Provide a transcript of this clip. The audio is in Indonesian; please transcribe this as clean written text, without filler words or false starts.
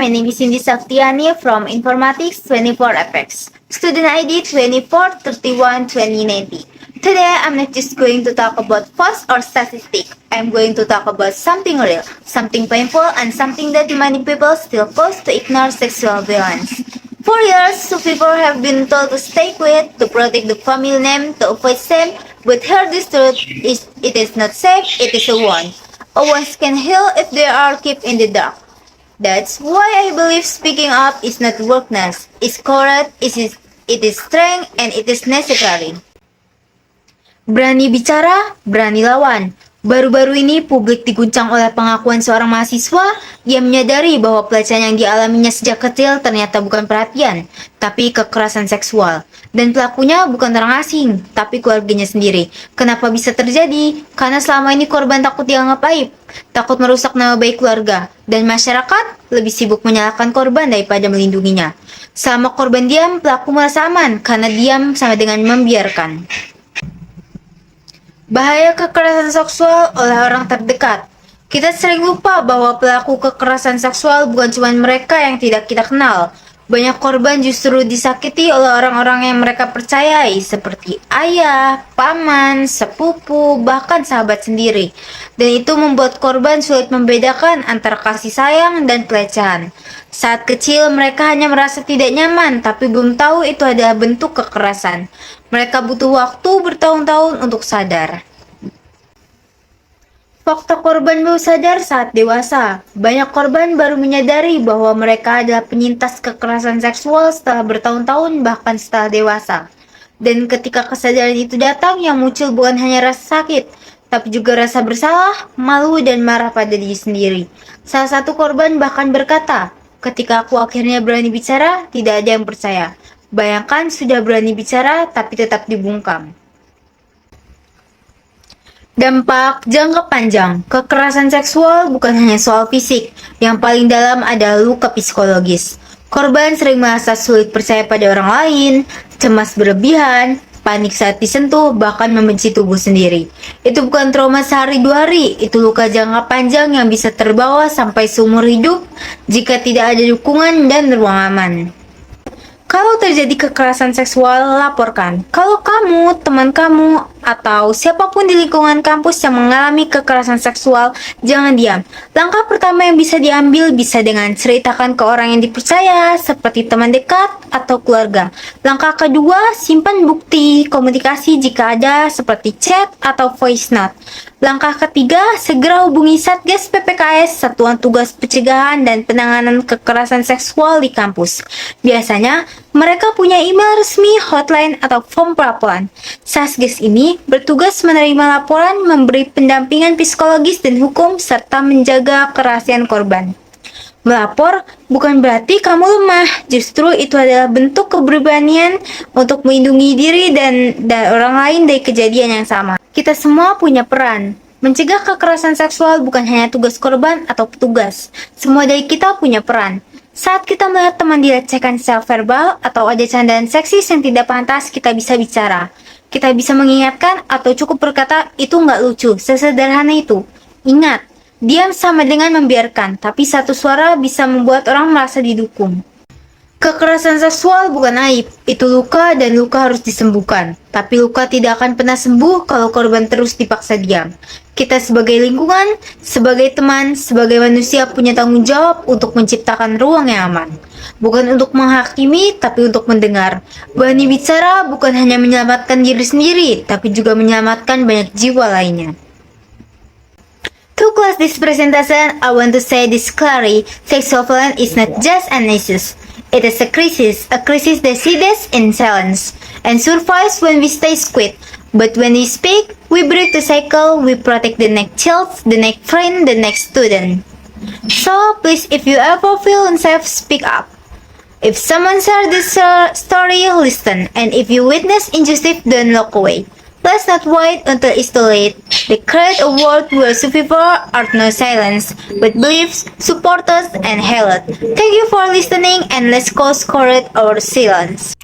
My name is Cindy Saktiani from Informatics 24FX. Student ID 24312090. Today, I'm not just going to talk about facts or statistics. I'm going to talk about something real, something painful, and something that many people still pause to ignore: sexual violence. For years, so people have been told to stay quiet, to protect the family name, to avoid shame, but here this truth is it is not safe, it is a wound. A wound can heal if they are kept in the dark. That's why I believe speaking up is not weakness, it's courage, it is strength, and it is necessary. Berani bicara, berani lawan. Baru-baru ini publik diguncang oleh pengakuan seorang mahasiswa yang menyadari bahwa pelecehan yang dialaminya sejak kecil ternyata bukan perhatian, tapi kekerasan seksual. Dan pelakunya bukan orang asing, tapi keluarganya sendiri. Kenapa bisa terjadi? Karena selama ini korban takut dianggap aib, takut merusak nama baik keluarga, dan masyarakat lebih sibuk menyalahkan korban daripada melindunginya. Selama korban diam, pelaku merasa aman, karena diam sama dengan membiarkan. Bahaya kekerasan seksual oleh orang terdekat. Kita sering lupa bahwa pelaku kekerasan seksual bukan cuma mereka yang tidak kita kenal. Banyak korban justru disakiti oleh orang-orang yang mereka percayai, seperti ayah, paman, sepupu, bahkan sahabat sendiri. Dan itu membuat korban sulit membedakan antara kasih sayang dan pelecehan. Saat kecil mereka hanya merasa tidak nyaman, tapi belum tahu itu adalah bentuk kekerasan. Mereka butuh waktu bertahun-tahun untuk sadar. Fakta korban baru sadar saat dewasa. Banyak korban baru menyadari bahwa mereka adalah penyintas kekerasan seksual setelah bertahun-tahun, bahkan setelah dewasa. Dan ketika kesadaran itu datang, yang muncul bukan hanya rasa sakit, tapi juga rasa bersalah, malu, dan marah pada diri sendiri. Salah satu korban bahkan berkata, "Ketika aku akhirnya berani bicara, tidak ada yang percaya. Bayangkan sudah berani bicara, tapi tetap dibungkam." Dampak jangka panjang. Kekerasan seksual bukan hanya soal fisik, yang paling dalam adalah luka psikologis. Korban sering merasa sulit percaya pada orang lain, cemas berlebihan, panik saat disentuh, bahkan membenci tubuh sendiri. Itu bukan trauma sehari dua hari, itu luka jangka panjang yang bisa terbawa sampai seumur hidup jika tidak ada dukungan dan ruang aman. Kalau terjadi kekerasan seksual, laporkan. Kalau kamu, teman kamu, atau siapapun di lingkungan kampus yang mengalami kekerasan seksual, jangan diam. Langkah pertama yang bisa diambil bisa dengan ceritakan ke orang yang dipercaya, seperti teman dekat atau keluarga. Langkah kedua, simpan bukti komunikasi jika ada, seperti chat atau voice note. Langkah ketiga, segera hubungi Satgas PPKS, Satuan Tugas Pencegahan dan Penanganan Kekerasan Seksual di kampus. Biasanya, mereka punya email resmi, hotline, atau form pelaporan. Satgas ini bertugas menerima laporan, memberi pendampingan psikologis dan hukum, serta menjaga kerahasiaan korban. Melapor bukan berarti kamu lemah, justru itu adalah bentuk keberanian untuk melindungi diri dan orang lain dari kejadian yang sama. Kita semua punya peran. Mencegah kekerasan seksual bukan hanya tugas korban atau petugas. Semua dari kita punya peran. Saat kita melihat teman dilecehkan secara verbal atau ada candaan seksis yang tidak pantas, kita bisa bicara. Kita bisa mengingatkan atau cukup berkata, "Itu nggak lucu," sesederhana itu. Ingat, diam sama dengan membiarkan, tapi satu suara bisa membuat orang merasa didukung. Kekerasan seksual bukan aib, itu luka dan luka harus disembuhkan. Tapi luka tidak akan pernah sembuh kalau korban terus dipaksa diam. Kita sebagai lingkungan, sebagai teman, sebagai manusia punya tanggung jawab untuk menciptakan ruang yang aman. Bukan untuk menghakimi, tapi untuk mendengar. Berani bicara bukan hanya menyelamatkan diri sendiri, tapi juga menyelamatkan banyak jiwa lainnya. To close this presentation, I want to say this clearly: sexual violence is not just an issue. It is a crisis that seeds in silence and survives when we stay quiet. But when we speak, we break the cycle, we protect the next child, the next friend, the next student. So please, if you ever feel unsafe, speak up. If someone shares this story, listen. And if you witness injustice, don't look away. Let's not wait until it's too late. They create a world where survivors are no silence, but beliefs, support us, and heal it. Thank you for listening, and let's cause courage our silence.